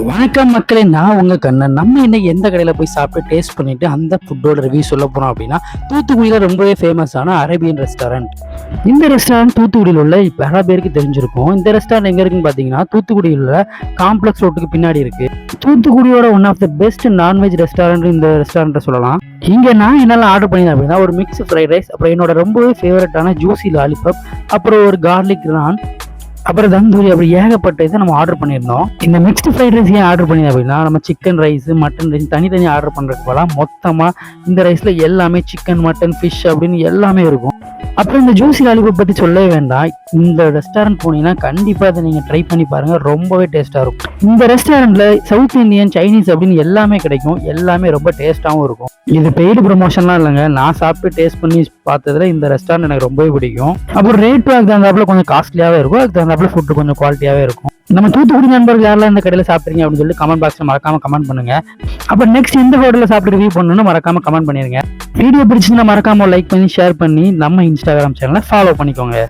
வணக்கம் மக்களே, நான் உங்க கண்ணன். நம்ம இன்னைக்கு எந்த கடையில் போய் சாப்பிட்டு டேஸ்ட் பண்ணிட்டு அந்த ஃபுட்டோட ரிவ்யூ சொல்ல போறோம் அப்படின்னா, தூத்துக்குடியில் ரொம்பவே ஃபேமஸான அரேபியன் ரெஸ்டாரண்ட். இந்த ரெஸ்டாரண்ட் தூத்துக்குடியில் உள்ள பல பேருக்கு தெரிஞ்சிருக்கும். இந்த ரெஸ்டாரண்ட் எங்க இருக்குன்னு பார்த்தீங்கன்னா, தூத்துக்குடியில் உள்ள காம்ப்ளெக்ஸ் ரோட்டுக்கு பின்னாடி இருக்கு. தூத்துக்குடியோட one of the best nonveg restaurant இந்த ரெஸ்டாரண்ட்டை சொல்லலாம். இங்கே நான் என்னெல்லாம் ஆர்டர் பண்ணியிருந்தேன் அப்படின்னா, ஒரு மிக்ஸ் ஃப்ரைட் ரைஸ், அப்புறம் என்னோட ரொம்பவே ஃபேவரட்டான ஜூசி லாலிபப், அப்புறம் ஒரு கார்லிக் நான், அப்புறம் தந்தூரி, அப்படி ஏகப்பட்ட இதை நம்ம ஆர்டர் பண்ணியிருந்தோம். இந்த மிக்ஸ்டு ஃப்ரைட் ரைஸ் ஏன் ஆர்டர் பண்ணியிருந்தோம் அப்படின்னா, நம்ம சிக்கன் ரைஸ், மட்டன் ரைஸ் தனித்தனி ஆர்டர் பண்ணுறதுக்கு போகலாம். மொத்தமாக இந்த ரைஸில் எல்லாமே சிக்கன், மட்டன், ஃபிஷ் அப்படின்னு எல்லாமே இருக்கும். அப்புறம் இந்த ஜூசி லாலிபப் பற்றி சொல்லவே வேண்டாம். இந்த ரெஸ்டாரண்ட் போனீங்கன்னா கண்டிப்பாக அதை நீங்கள் ட்ரை பண்ணி பாருங்கள், ரொம்பவே டேஸ்ட்டாக இருக்கும். இந்த ரெஸ்டாரண்ட்டில் சவுத் இந்தியன், சைனீஸ் அப்படின்னு எல்லாமே கிடைக்கும். எல்லாமே ரொம்ப டேஸ்ட்டாகவும் இருக்கும். இது பெய்டு ப்ரொமோஷன்லாம் இல்லைங்க, நான் சாப்பிட்டு டேஸ்ட் பண்ணி பார்த்ததுல இந்த ரெஸ்டாரண்ட் எனக்கு ரொம்பவே பிடிக்கும். அப்புறம் ரேட்டும் அதுக்கு தகுந்தாப்புல கொஞ்சம் காஸ்ட்லியாகவே இருக்கும், அதுக்கு தகுந்தாப்புல ஃபுட்டு கொஞ்சம் குவாலிட்டியாகவே இருக்கும். நம்ம தூத்துக்குடி நண்பர்கள் யாரெல்லாம் இந்த கடையில் சாப்பிட்றீங்க அப்படின்னு சொல்லி கமெண்ட் பாக்ஸில் மறக்காம கமெண்ட் பண்ணுங்க. அப்புறம் நெக்ஸ்ட் எந்த ஹோட்டலில் சாப்பிட்டு ரிவ்யூ பண்ணணும்னு மறக்காம கமெண்ட் பண்ணிருங்க. வீடியோ பிடிச்சிருந்தா மறக்காம லைக் பண்ணி ஷேர் பண்ணி நம்ம இன்ஸ்டாகிராம் சேனலை ஃபாலோ பண்ணிக்கோங்க.